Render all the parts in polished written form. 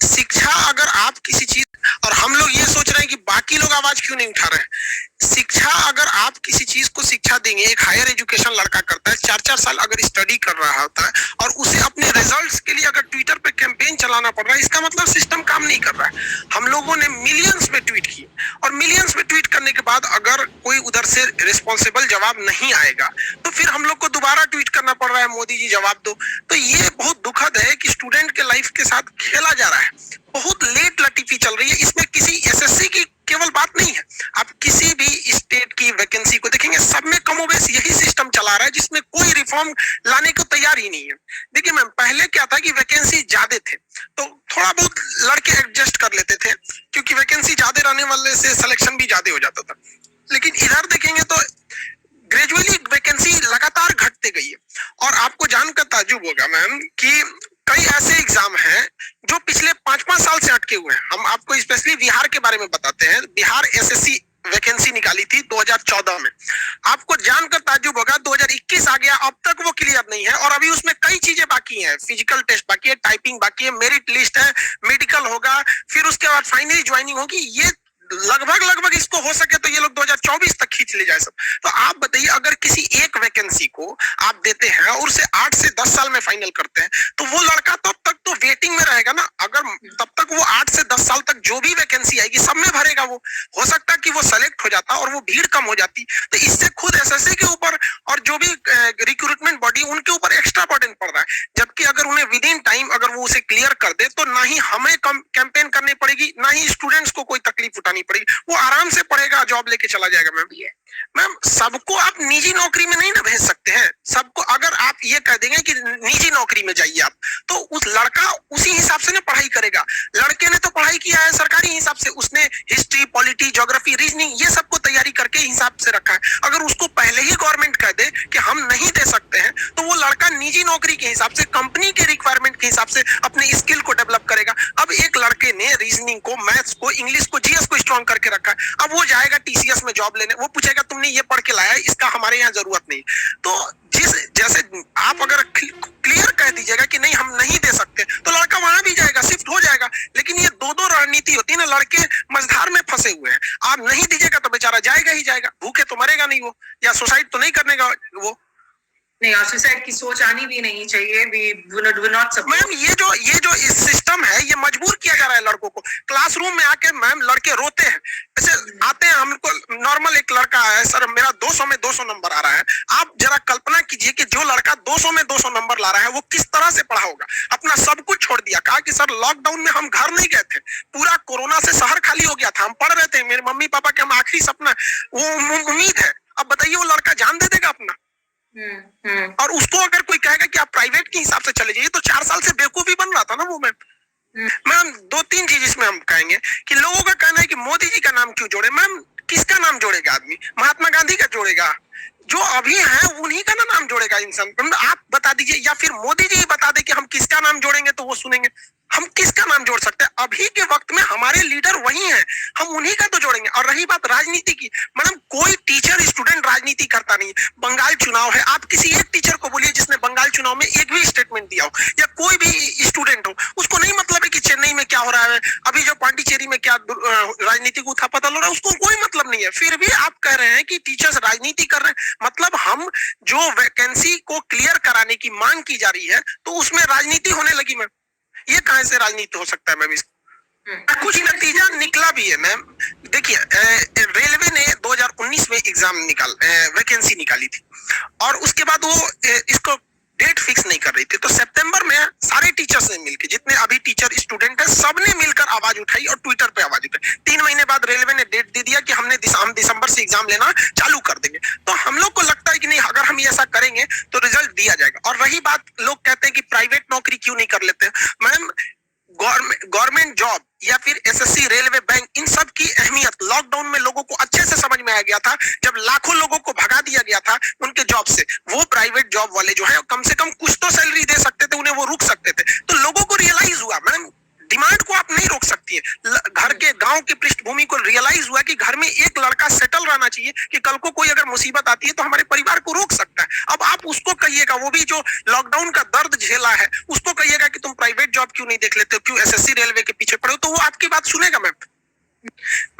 शिक्षा अगर आप किसी चीज, और हम लोग ये सोच रहे हैं कि बाकी लोग आवाज क्यों नहीं उठा रहे हैं। शिक्षा अगर आप किसी चीज को शिक्षा देंगे, एक हायर एजुकेशन लड़का करता है 4-4 साल अगर स्टडी कर रहा होता है और उसे अपने रिजल्ट्स के लिए अगर ट्विटर पे कैंपेन चलाना पड़ रहा है, इसका मतलब सिस्टम काम नहीं कर रहा है। हम लोगों ने मिलियंस में ट्वीट किए और मिलियंस में ट्वीट करने के बाद अगर कोई उधर से रिस्पॉन्सिबल जवाब नहीं आएगा तो फिर हम लोग को दोबारा ट्वीट करना पड़ रहा है, मोदी जी जवाब दो। तो ये बहुत दुखद है कि स्टूडेंट के लाइफ के साथ खेला जा रहा है। बहुत लेट लटीफी चल रही है। इसमें किसी एसएससी की केवल बात नहीं है, आप किसी भी स्टेट की वैकेंसी को देखेंगे, सब में कमोबेश यही सिस्टम चला रहा है जिसमें कोई रिफॉर्म लाने को तैयार ही नहीं है। देखिए मैम, पहले क्या था कि वैकेंसी ज्यादा थे तो थोड़ा बहुत लड़के एडजस्ट कर लेते थे क्योंकि वैकेंसी ज्यादा रहने वाले से सिलेक्शन भी ज्यादा हो जाता था। लेकिन इधर देखेंगे तो ग्रेजुअली वैकेंसी लगातार घटते गई है। और आपको जानकर ताज्जुब होगा मैम कि कई ऐसे एग्जाम हैं जो पिछले 5-5 साल से अटके हुए हैं। हम आपको स्पेशली बिहार के बारे में बताते हैं। बिहार एसएससी वैकेंसी निकाली थी 2014 में। आपको जानकर ताज्जुब होगा 2021 आ गया, अब तक वो क्लियर नहीं है और अभी उसमें कई चीजें बाकी हैं। फिजिकल टेस्ट बाकी है, टाइपिंग बाकी है, मेरिट लिस्ट है, मेडिकल होगा, फिर उसके बाद फाइनली ज्वाइनिंग होगी। ये लगभग इसको हो सके तो ये लोग 2024 तक खींच ले जाए सब। तो आप बताइए, अगर किसी एक वैकेंसी को आप देते हैं और उसे 8 से 10 साल में फाइनल करते हैं तो वो लड़का तब तक तो वेटिंग में रहेगा ना। अगर तब तक वो 8 से 10 साल तक जो भी वैकेंसी आएगी सब में भरेगा। वो हो सकता है कि वो सेलेक्ट हो जाता और वो भीड़ कम हो जाती। तो इससे खुद एसएससी के ऊपर और जो भी रिक्रूटमेंट बॉडी उनके ऊपर एक्स्ट्रा बर्डन पड़ रहा है। जबकि अगर उन्हें विद इन टाइम अगर वो उसे क्लियर कर दे तो ना ही हमें कैंपेन करनी पड़ेगी, ना ही स्टूडेंट्स को कोई तकलीफ उठानी पड़ेगी। वो आराम से पढ़ेगा, जॉब लेके चला जाएगा। मैम सबको आप निजी नौकरी में नहीं ना भेज सकते हैं। सबको अगर आप ये कह देंगे कि निजी नौकरी में जाइए आप, तो उस लड़का उसी हिसाब से ना पढ़ाई करेगा। लड़के ने तो पढ़ाई किया है सरकारी हिसाब से, उसने हिस्ट्री, पॉलिटी, ज्योग्राफी, रीजनिंग ये सबको तैयारी करके हिसाब से रखा है। अगर उसको पहले ही गवर्नमेंट कह दे कि हम नहीं दे सकते हैं तो वो लड़का निजी नौकरी के हिसाब से, कंपनी के रिक्वायरमेंट के हिसाब से अपने स्किल को डेवलप करेगा। अब एक लड़के ने रीजनिंग को, मैथ्स को, इंग्लिश को, जीएस को स्ट्रॉन्ग करके रखा है। अब वो जाएगा टीसीएस में जॉब लेने, वो पूछेगा तुमने ये पढ़ के लाया है, इसका हमारे यहाँ जरूरत नहीं। तो जैसे आप अगर क्लियर कह दीजिएगा कि नहीं हम नहीं दे सकते तो लड़का वहां भी जाएगा, शिफ्ट हो जाएगा। लेकिन ये दो रणनीति होती है ना, लड़के मझधार में फंसे हुए हैं। आप नहीं दीजिएगा तो बेचारा जाएगा ही जाएगा, भूखे तो मरेगा नहीं वो, या सुसाइड तो नहीं करने का वो। नहीं, और सुसाइड की सोच आनी भी नहीं चाहिए। मैम ये जो इस सिस्टम है ये मजबूर किया जा रहा है लड़कों को। क्लासरूम में आके मैम लड़के रोते हैं, ऐसे आते हैं। हमको नॉर्मल एक लड़का है, सर मेरा 200 में 200 नंबर आ रहा है। आप जरा कल्पना कीजिए कि जो लड़का 200 में 200 नंबर ला रहा है वो किस तरह से पढ़ा होगा। अपना सब कुछ छोड़ दिया, कहा कि सर लॉकडाउन में हम घर नहीं गए थे, पूरा कोरोना से शहर खाली हो गया था, हम पढ़ रहे थे, मेरे मम्मी पापा के हम आखिरी सपना वो उम्मीद है। अब बताइए वो लड़का जान दे देगा अपना। और उसको अगर कोई कहेगा कि आप प्राइवेट के हिसाब से चले जाइए तो 4 साल से बेवकूफी बन रहा था ना वो। मैम 2-3 चीज इसमें हम कहेंगे कि लोगों का कहना है कि मोदी जी का नाम क्यों जोड़े। मैम किसका नाम जोड़ेगा आदमी? महात्मा गांधी का जोड़ेगा? जो अभी है उन्हीं का ना नाम जोड़ेगा इंसान। आप बता दीजिए, या फिर मोदी जी बता दे कि हम किसका नाम जोड़ेंगे तो वो सुनेंगे। हम किसका नाम जोड़ सकते हैं? अभी के वक्त में हमारे लीडर वही हैं, हम उन्हीं का तो जोड़ेंगे। और रही बात राजनीति की, मैडम कोई टीचर स्टूडेंट राजनीति करता नहीं। बंगाल चुनाव है, आप किसी एक टीचर को बोलिए जिसने बंगाल चुनाव में एक भी स्टेटमेंट दिया हो, या कोई भी स्टूडेंट हो, उसको नहीं मतलब है कि चेन्नई में क्या हो रहा है, अभी जो पांडिचेरी में क्या राजनीतिक उथल-पुथल हो रहा है, उसको कोई मतलब नहीं है। फिर भी आप कह रहे हैं कि टीचर्स राजनीति कर रहे हैं। मतलब हम जो वैकेंसी को क्लियर कराने की मांग की जा रही है तो उसमें राजनीति होने लगी। मैम ये कहां से राजनीति हो सकता है? मैम कुछ नतीजा निकला भी है। मैम देखिए, रेलवे ने 2019 में एग्जाम वैकेंसी निकाली थी और उसके बाद वो इसको डेट फिक्स नहीं कर रही थी। तो सितंबर में सारे टीचर्स ने मिलकर, जितने अभी टीचर स्टूडेंट है, सबने मिलकर आवाज उठाई और ट्विटर पे आवाज उठाई। 3 महीने बाद रेलवे ने डेट दे दिया कि हम दिसंबर से एग्जाम लेना चालू कर देंगे। तो हम लोग को लगता है कि नहीं, अगर हम ऐसा करेंगे तो रिजल्ट दिया जाएगा। और रही बात, लोग कहते हैं कि प्राइवेट नौकरी क्यों नहीं कर लेते। मैम गवर्नमेंट जॉब या फिर एसएससी, रेलवे, बैंक, इन सब की अहमियत लॉकडाउन में लोगों को अच्छे से समझ में आ गया था। जब लाखों लोगों को भगा दिया गया था उनके जॉब से, वो प्राइवेट जॉब वाले जो है कम से कम कुछ तो सैलरी दे सकते थे, उन्हें वो रुक सकते थे। तो लोगों को रियलाइज हुआ मैम डिमांड को आप नहीं रोक सकती है। घर के गांव की पृष्ठभूमि को रियलाइज हुआ कि घर में एक लड़का सेटल रहना चाहिए कि कल को कोई अगर मुसीबत आती है तो हमारे परिवार को रोक सकता है। अब आप उसको कहिएगा, वो भी जो लॉकडाउन का दर्द झेला है, उसको कहिएगा कि तुम प्राइवेट जॉब क्यों नहीं देख लेते हो, क्यों एसएससी रेलवे के पीछे पड़े हो, तो वो आपकी बात सुनेगा मैम।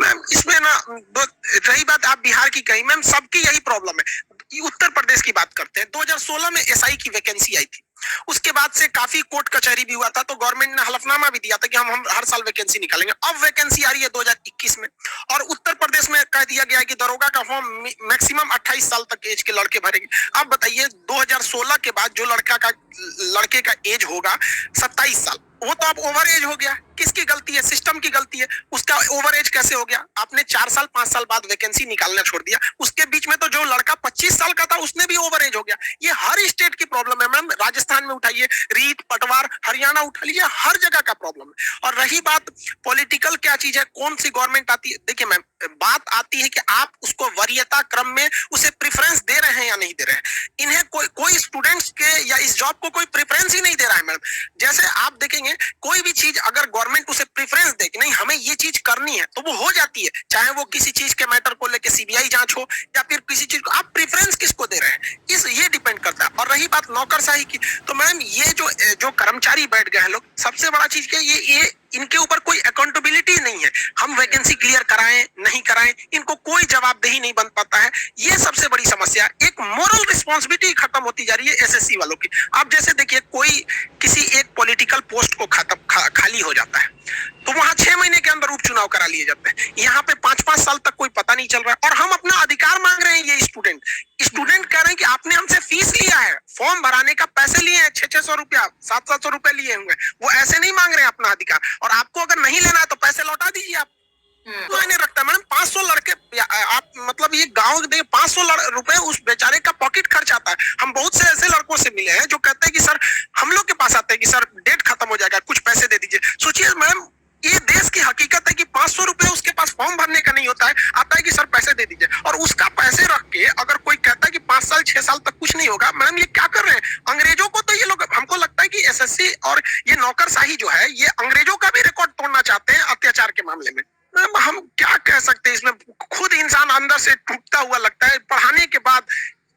मैम इसमें ना रही बात आप बिहार की कही, मैम सबकी यही प्रॉब्लम है। उत्तर प्रदेश की बात करते हैं, 2016 में एसआई की वैकेंसी आई थी, उसके बाद से काफी कोर्ट कचहरी भी हुआ था, तो गवर्नमेंट ने हलफनामा भी दिया था कि हम हर साल वैकेंसी निकालेंगे। अब वैकेंसी आ रही है 2021 में, और उत्तर प्रदेश में कह दिया गया है कि दरोगा का फॉर्म मैक्सिमम 28 साल तक एज के लड़के भरेंगे। अब बताइए 2016 के बाद जो लड़के का एज होगा 27 साल, वो तो अब ओवर एज हो गया। किसकी गलती है? सिस्टम की गलती है। उसका ओवर एज कैसे हो गया? आपने 4 साल 5 साल बाद वैकेंसी निकालना छोड़ दिया। उसके बीच में तो जो लड़का 25 साल का था उसने भी ओवर एज हो गया। ये हर स्टेट की प्रॉब्लम है मैम। राजस्थान में उठाइए, रीत पटवार, हरियाणा उठा लीजिए, हर जगह का प्रॉब्लम है। और रही बात पॉलिटिकल क्या चीज है, कौन सी गवर्नमेंट आती है, देखिए मैम बात आती है कि आप उसको वरीयता क्रम में उसे प्रेफरेंस दे रहे हैं या नहीं दे रहे हैं। इन्हें कोई स्टूडेंट्स के या इस जॉब को कोई प्रेफरेंस ही नहीं दे रहा है मैडम। जैसे आप देखेंगे कोई भी चीज अगर गवर्नमेंट उसे प्रेफरेंस दे कि नहीं हमें ये चीज करनी है, तो वो हो जाती है, चाहे वो किसी चीज के मैटर को लेके सीबीआई जांच हो या फिर किसी चीज को। आप प्रेफरेंस किसको दे रहे हैं, ये डिपेंड करता है। और रही बात नौकरशाही की, तो मैम ये जो कर्मचारी बैठ गए हैं लोग, सबसे बड़ा चीज क्या, ये इनके ऊपर कोई अकाउंटेबिलिटी नहीं है। हम वैकेंसी क्लियर कराएं नहीं कराएं, इनको कोई जवाबदेही नहीं बन पाता है। ये सबसे बड़ी समस्या। एक मोरल रिस्पॉन्सिबिलिटी खत्म होती जा रही है एसएससी वालों की। आप जैसे देखिए कोई किसी एक पॉलिटिकल पोस्ट को खाली हो जाता है, तो वहां 6 महीने के अंदर उपचुनाव करा लिए जाते हैं। यहाँ पे 5-5 साल तक कोई पता नहीं चल रहा है, और हम अपना अधिकार मांग रहे हैं। ये स्टूडेंट कह रहे हैं कि आपने हमसे फीस लिया है, फॉर्म भराने का पैसे लिए हैं, 600-600 रुपया 700-700 रुपए लिए होंगे, वो ऐसे नहीं मांग रहे हैं अपना अधिकार। और आपको अगर नहीं लेना है तो पैसे लौटा दीजिए। आप मायने रखता है मैडम। 500 लड़के आप मतलब ये गांव देखिए 500 रुपए उस बेचारे का पॉकेट खर्च आता है। हम बहुत से ऐसे लड़कों से मिले हैं जो कहते हैं कि सर, हम लोग के पास आते हैं कि सर डेट खत्म हो जाएगा, कुछ पैसे दे दीजिए। सोचिए मैडम, ये देश की हकीकत है कि 500 रुपए उसके पास फॉर्म भरने का नहीं होता है, आता है कि सर पैसे दे दीजिए। और उसका पैसे रख के अगर कोई कहता है कि 5 साल 6 साल तक कुछ नहीं होगा, मैडम ये क्या कर रहे हैं? अंग्रेजों को तो ये लोग, हमको लगता है कि एसएससी और ये नौकरशाही जो है, ये अंग्रेजों का भी रिकॉर्ड तोड़ना चाहते हैं अत्याचार के मामले में। हम क्या कह सकते हैं इसमें? खुद इंसान अंदर से टूटता हुआ लगता है पढ़ाने के बाद।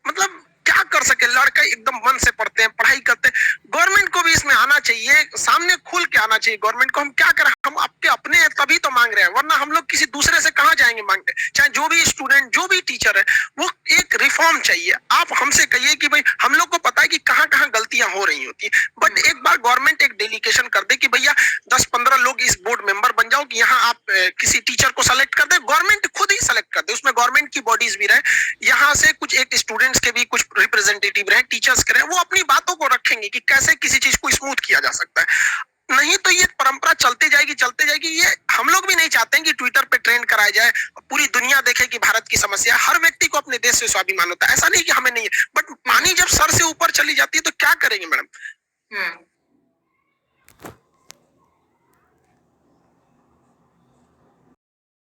मतलब क्या कर सके, लड़का एकदम मन से पढ़ते हैं, पढ़ाई करते हैं। गवर्नमेंट को भी इसमें आना चाहिए, सामने खुल के आना चाहिए गवर्नमेंट को। हम क्या करें, हम आपके अपने हैं तभी तो मांग रहे हैं, वरना हम लोग किसी दूसरे से कहाँ जाएंगे मांगने। चाहे जो भी स्टूडेंट, जो भी टीचर है, वो एक रिफॉर्म चाहिए। आप हमसे कहिए कि भाई हम लोग को पता है कि कहाँ कहाँ गलतियां हो रही होती है, बट एक बार गवर्नमेंट एक डेलीगेशन कर दे कि भैया 10-15 लोग इस बोर्ड मेंबर बन जाओ, कि यहाँ आप किसी टीचर को सेलेक्ट कर दे। गवर्नमेंट खुद ही सेलेक्ट कर दे, उसमें गवर्नमेंट की बॉडीज भी रहे, यहाँ से कुछ एक स्टूडेंट्स के भी कुछ रिप्रेजेंटेटिव रहे, टीचर्स के रहे, वो अपनी बातों को रखेंगे कि कैसे किसी चीज को स्मूथ किया जा सकता है। नहीं तो ये परंपरा चलती जाएगी। ये हम लोग भी नहीं चाहते हैं कि ट्विटर पे ट्रेंड कराया जाए, पूरी दुनिया देखे कि भारत की समस्या। हर व्यक्ति को अपने देश से स्वाभिमान होता है, ऐसा नहीं कि हमें नहीं है, बट पानी जब सर से ऊपर चली जाती है तो क्या करेंगे मैडम?